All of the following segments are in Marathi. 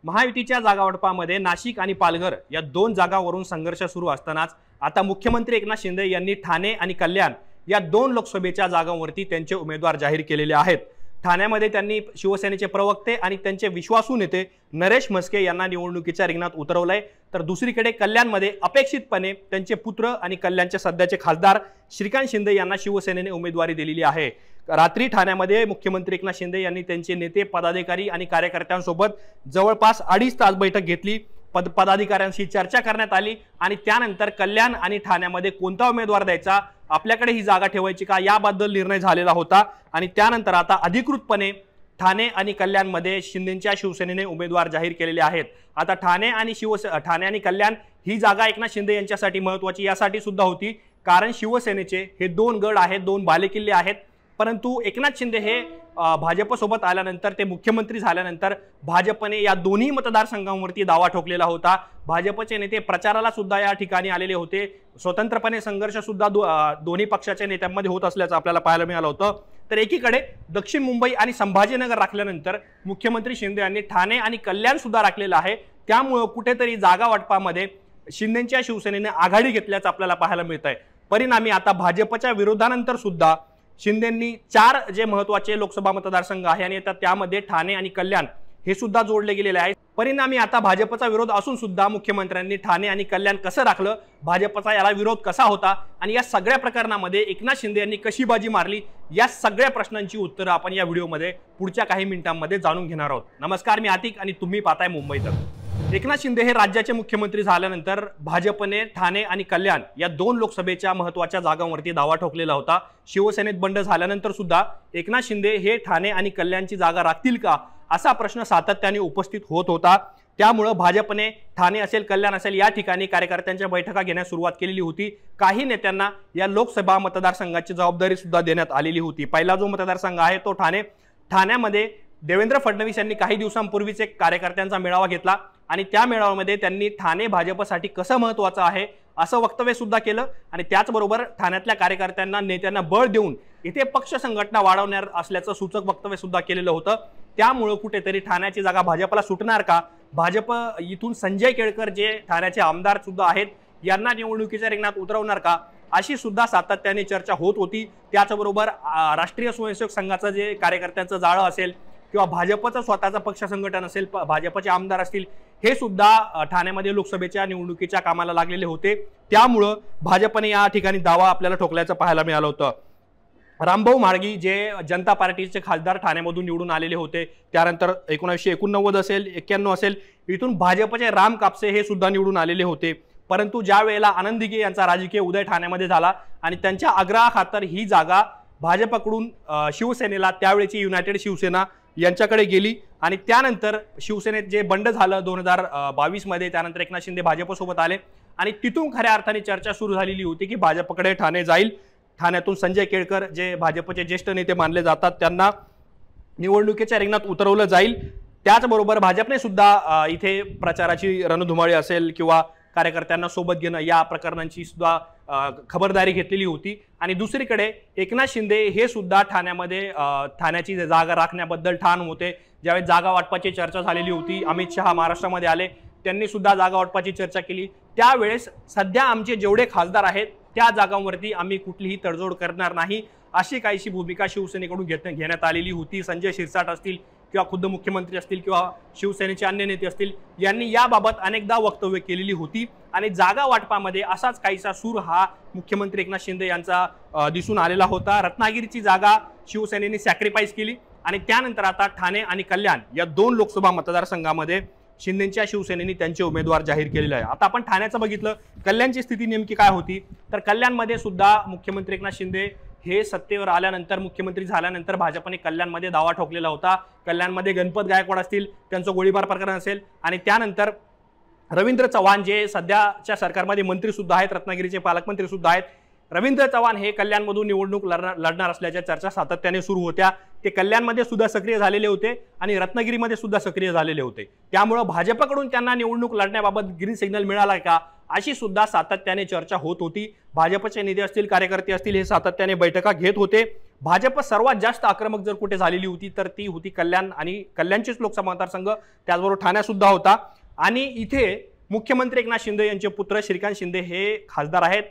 महायुतीच्या जागावाटपामध्ये नाशिक आणि पालघर या दोन जागांवरून संघर्ष सुरू असतानाच आता मुख्यमंत्री एकनाथ शिंदे यांनी ठाणे आणि कल्याण या दोन लोकसभेच्या जागांवरती त्यांचे उमेदवार जाहीर केलेले आहेत। ठाण्यामध्ये त्यांनी शिवसेनेचे प्रवक्ते आणि त्यांचे विश्वासू नेते नरेश म्हस्के यांना निवडणुकीच्या रिंगणात उतरवलंय, तर दुसरीकडे कल्याणमध्ये अपेक्षितपणे त्यांचे पुत्र आणि कल्याणचे सध्याचे खासदार श्रीकांत शिंदे यांना शिवसेनेने उमेदवारी दिलेली आहे। रात्री ठाण्यामध्ये मुख्यमंत्री एकनाथ शिंदे यांनी त्यांचे नेते, पदाधिकारी आणि कार्यकर्त्यांसोबत जवळपास 2.5 तास बैठक घेतली। पदाधिकाऱ्यांशी चर्चा करण्यात आली आणि त्यानंतर कल्याण आणि ठाण्यामध्ये कोणता उमेदवार द्यायचा, आपल्याकडे ही जागा ठेवायची का याबद्दल निर्णय झालेला होता। आणि त्यानंतर आता अधिकृतपणे ठाणे आणि कल्याणमध्ये शिंदेच्या शिवसेनेने उमेदवार जाहीर केलेले आहेत। आता ठाणे आणि कल्याण ही जागा एकनाथ शिंदे यांच्यासाठी महत्त्वाची यासाठी सुद्धा होती, कारण शिवसेनेचे हे दोन गड आहेत, दोन बालेकिल्ले आहेत। परंतु एकनाथ शिंदे हे भाजपसोबत आल्यानंतर, ते मुख्यमंत्री झाल्यानंतर भाजपने या दोन्ही मतदारसंघांवरती दावा ठोकलेला होता। भाजपचे नेते प्रचाराला सुद्धा या ठिकाणी आलेले होते। स्वतंत्रपणे संघर्ष सुद्धा दोन्ही पक्षाच्या नेत्यांमध्ये होत असल्याचं आपल्याला पाहायला मिळालं होतं। तर एकीकडे दक्षिण मुंबई आणि संभाजीनगर राखल्यानंतर मुख्यमंत्री शिंदे यांनी ठाणे आणि कल्याण सुद्धा राखलेलं आहे। त्यामुळे कुठेतरी जागा वाटपामध्ये शिंदेच्या शिवसेनेने आघाडी घेतल्याचं आपल्याला पाहायला मिळतंय। परिणामी आता भाजपच्या विरोधानंतर सुद्धा शिंदेंनी 4 जे महत्त्वाचे लोकसभा मतदारसंघ आहे आणि त्यामध्ये ठाणे आणि कल्याण हे सुद्धा जोडले गेलेले आहे। परिणामी आता भाजपचा विरोध असून सुद्धा मुख्यमंत्र्यांनी ठाणे आणि कल्याण कसं राखलं, भाजपचा याला विरोध कसा होता आणि या सगळ्या प्रकरणामध्ये एकनाथ शिंदे यांनी कशी बाजी मारली, या सगळ्या प्रश्नांची उत्तरं आपण या व्हिडिओमध्ये पुढच्या काही मिनिटांमध्ये जाणून घेणार आहोत। नमस्कार, मी आतिक आणि तुम्ही पाहताय मुंबई तक। एकनाथ शिंदे हे राज्याचे मुख्यमंत्री झाल्यानंतर भाजपने ठाणे आणि कल्याण या दोन लोकसभेच्या महत्त्वाच्या जागांवरती दावा ठोकलेला होता। शिवसेनेत बंड झाल्यानंतर सुद्धा एकनाथ शिंदे हे ठाणे आणि कल्याणची जागा राखतील का असा प्रश्न सातत्याने उपस्थित होत होता। त्यामुळे भाजपने ठाणे असेल, कल्याण असेल या ठिकाणी कार्यकर्त्यांच्या बैठका घेण्यास सुरुवात केलेली होती। काही नेत्यांना या लोकसभा मतदारसंघाची जबाबदारी सुद्धा देण्यात आलेली होती। पहिला जो मतदारसंघ आहे तो ठाण्यामध्ये देवेंद्र फडणवीस यांनी काही दिवसांपूर्वीच एक कार्यकर्त्यांचा मेळावा घेतला आणि त्या मेळाव्यामध्ये त्यांनी ठाणे भाजपसाठी कसं महत्त्वाचं आहे असं वक्तव्य सुद्धा केलं आणि त्याचबरोबर ठाण्यातल्या कार्यकर्त्यांना, नेत्यांना बळ देऊन इथे पक्ष संघटना वाढवणार असल्याचं सूचक वक्तव्य सुद्धा केलेलं होतं। त्यामुळे कुठेतरी ठाण्याची जागा भाजपला सुटणार का, भाजप इथून संजय केळकर जे ठाण्याचे आमदार सुद्धा आहेत यांना निवडणुकीच्या रिंगणात उतरवणार का, अशी सुद्धा सातत्याने चर्चा होत होती। त्याचबरोबर राष्ट्रीय स्वयंसेवक संघाचं जे कार्यकर्त्यांचं जाळं असेल किंवा भाजपचं स्वतःचं पक्ष संघटन असेल, भाजपचे आमदार असतील, हे सुद्धा ठाण्यामध्ये लोकसभेच्या निवडणुकीच्या कामाला लागलेले होते। त्यामुळे भाजपने या ठिकाणी दावा आपल्याला ठोकल्याचं पाहायला मिळालं होतं। रामभाऊ म्हाळगी जे जनता पार्टीचे खासदार ठाण्यामधून निवडून आलेले होते, त्यानंतर 1989 असेल, 91 असेल, इथून भाजपचे राम कापसे हे सुद्धा निवडून आलेले होते। परंतु ज्या वेळेला आनंद दिघे यांचा राजकीय उदय ठाण्यामध्ये झाला आणि त्यांच्या आग्रहाखातर ही जागा भाजपकडून शिवसेनेला, त्यावेळेची युनायटेड शिवसेना यांच्याकडे गेली आणि त्यानंतर शिवसेनेत जे बंड झालं 2022 मध्ये, त्यानंतर एकनाथ शिंदे भाजपसोबत आले आणि तिथून खऱ्या अर्थाने चर्चा सुरू झालेली होती की भाजपकडे ठाणे जाईल। ठाण्यातून संजय केळकर जे भाजपचे ज्येष्ठ नेते मानले जातात त्यांना निवडणुकीच्या रिंगणात उतरवलं जाईल। त्याचबरोबर भाजपने सुद्धा इथे प्रचाराची रणधुमाळी असेल किंवा कार्यकर्त्यांना सोबत घेणं या प्रकरणांची सुद्धा खबरदारी घेतलेली होती। आणि दुसरीकडे एकनाथ शिंदे हे सुद्धा ठाण्याची जागा राखण्याबद्दल ठाण होते। ज्यावेळेस जागा वाटपाची चर्चा झालेली होती, अमित शहा महाराष्ट्रामध्ये आले, त्यांनी सुद्धा जागा वाटपाची चर्चा केली। त्यावेळेस सध्या आमचे जेवढे खासदार आहेत त्या जागांवरती आम्ही कुठलीही तडजोड करणार नाही अशी काहीशी भूमिका शिवसेनेकडून घेण्यात आलेली होती। संजय शिरसाट असतील किंवा खुद्द मुख्यमंत्री असतील किंवा शिवसेनेचे अन्य नेते असतील, यांनी याबाबत अनेकदा वक्तव्य केलेली होती आणि जागा वाटपामध्ये असाच काहीसा सूर हा मुख्यमंत्री एकनाथ शिंदे यांचा दिसून आलेला होता। रत्नागिरीची जागा शिवसेनेने सॅक्रिफाईस केली आणि त्यानंतर आता ठाणे आणि कल्याण या दोन लोकसभा मतदारसंघामध्ये शिंदेच्या शिवसेनेने त्यांचे उमेदवार जाहीर केलेले आहे। आता आपण ठाण्याचं बघितलं, कल्याणची स्थिती नेमकी काय होती, तर कल्याणमध्ये सुद्धा मुख्यमंत्री एकनाथ शिंदे हे सत्तेवर आल्यानंतर, मुख्यमंत्री झाल्यानंतर भाजपने कल्याणमध्ये दावा ठोकलेला होता। कल्याणमध्ये गणपत गायकवाड असतील, त्यांचं गोळीबार प्रकरण असेल आणि त्यानंतर रवींद्र चव्हाण जे सध्याच्या सरकारमध्ये मंत्री सुद्धा आहेत, रत्नागिरीचे पालकमंत्री सुद्धा आहेत, रवींद्र चव्हाण हे कल्याणमधून निवडणूक लढणार असल्याच्या चर्चा सातत्याने सुरू होत्या। ते कल्याणमध्ये सुद्धा सक्रिय झालेले होते आणि रत्नागिरीमध्ये सुद्धा सक्रिय झालेले होते। त्यामुळे भाजपकडून त्यांना निवडणूक लढण्याबाबत ग्रीन सिग्नल मिळाला का अशी सुद्धा सातत्याने चर्चा होत होती। भाजपचे नेते असतील, कार्यकर्ते असतील, हे सातत्याने बैठका घेत होते। भाजप सर्वात जास्त आक्रमक जर कुठे झालेली होती तर ती होती कल्याण, आणि कल्याणचेच लोकसभा मतदारसंघ, त्याचबरोबर ठाणे सुद्धा होता। आणि इथे मुख्यमंत्री एकनाथ शिंदे यांचे पुत्र श्रीकांत शिंदे हे खासदार आहेत,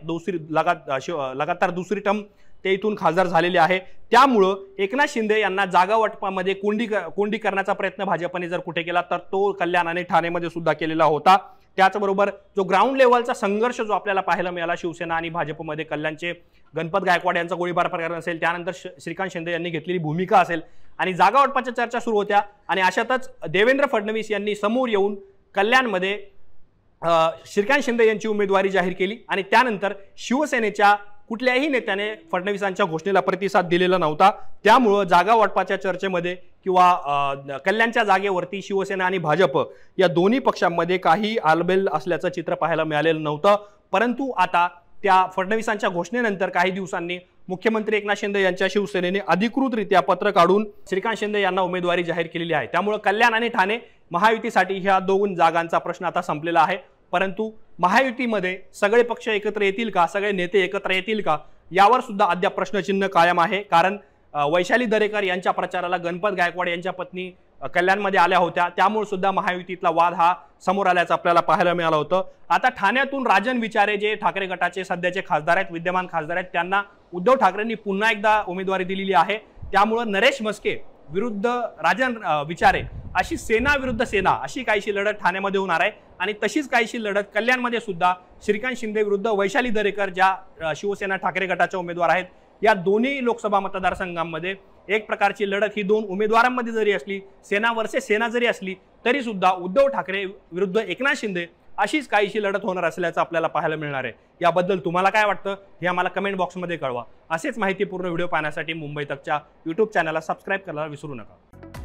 लगातार दुसरी टर्म ते इथून खासदार झालेले आहे। त्यामुळं एकनाथ शिंदे यांना जागा वाटपामध्ये कोंडी करण्याचा प्रयत्न भाजपने जर कुठे केला तर तो कल्याण आणि ठाणेमध्ये सुद्धा केलेला होता। त्याचबरोबर जो ग्राउंड लेवलचा संघर्ष जो आपल्याला पाहायला मिळाला शिवसेना आणि भाजपमध्ये, कल्याणचे गणपत गायकवाड यांचा गोळीबार प्रकरण असेल, त्यानंतर श्रीकांत शिंदे यांनी घेतलेली भूमिका असेल, आणि जागा वाटपाच्या चर्चा सुरू होत्या। आणि अशातच देवेंद्र फडणवीस यांनी समोर येऊन कल्याणमध्ये श्रीकांत शिंदे यांची उमेदवारी जाहीर केली, आणि त्यानंतर शिवसेनेच्या कुठल्याही नेत्याने फडणवीसांच्या घोषणेला प्रतिसाद दिलेला नव्हता। त्यामुळे जागा वाटपाच्या चर्चेमध्ये किंवा कल्याणच्या जागेवरती शिवसेना आणि भाजप या दोन्ही पक्षांमध्ये काही आलबेल असल्याचं चित्र पाहायला मिळालेलं नव्हतं। परंतु आता त्या फडणवीसांच्या घोषणेनंतर काही दिवसांनी मुख्यमंत्री एकनाथ शिंदे यांच्या शिवसेनेने अधिकृतरित्या पत्र काढून श्रीकांत शिंदे यांना उमेदवारी जाहीर केलेली आहे। त्यामुळे कल्याण आणि ठाणे महायुतीसाठी ह्या दोन जागांचा प्रश्न आता संपलेला आहे। परंतु महायुतीमध्ये सगळे पक्ष एकत्र येतील का, सगळे नेते एकत्र येतील का, यावर सुद्धा अद्याप प्रश्नचिन्ह कायम आहे। कारण वैशाली दरेकर यांच्या प्रचाराला गणपत गायकवाड यांच्या पत्नी कल्याणमध्ये आल्या होत्या, त्यामुळे सुद्धा महायुतीतला वाद हा समोर आल्याचं आपल्याला पाहायला मिळालं होतं। आता ठाण्यातून राजन विचारे जे ठाकरे गटाचे सध्याचे खासदार आहेत, विद्यमान खासदार आहेत, त्यांना उद्धव ठाकरेंनी पुन्हा एकदा उमेदवारी दिलेली आहे। त्यामुळे नरेश म्हस्के विरुद्ध राजन विचारे अशी सेना विरुद्ध सेना अशी काहीशी लढत ठाण्यामध्ये होणार आहे, आणि तशीच काहीशी लढत कल्याणमध्ये सुद्धा श्रीकांत शिंदे विरुद्ध वैशाली दरेकर ज्या शिवसेना ठाकरे गटाच्या उमेदवार आहेत, या दोन्ही लोकसभा मतदारसंघांमध्ये एक प्रकारची लढत ही दोन उमेदवारांमध्ये जरी असली, सेना वर्सेस सेना जरी असली, तरी सुद्धा उद्धव ठाकरे विरुद्ध एकनाथ शिंदे अशीच काहीशी लढत होणार असल्याचं आपल्याला पाहायला मिळणार आहे। याबद्दल तुम्हाला काय वाटतं हे आम्हाला कमेंट बॉक्समध्ये कळवा। असेच माहितीपूर्ण व्हिडिओ पाहण्यासाठी मुंबई तकच्या YouTube चॅनलला सबस्क्राईब करायला विसरू नका।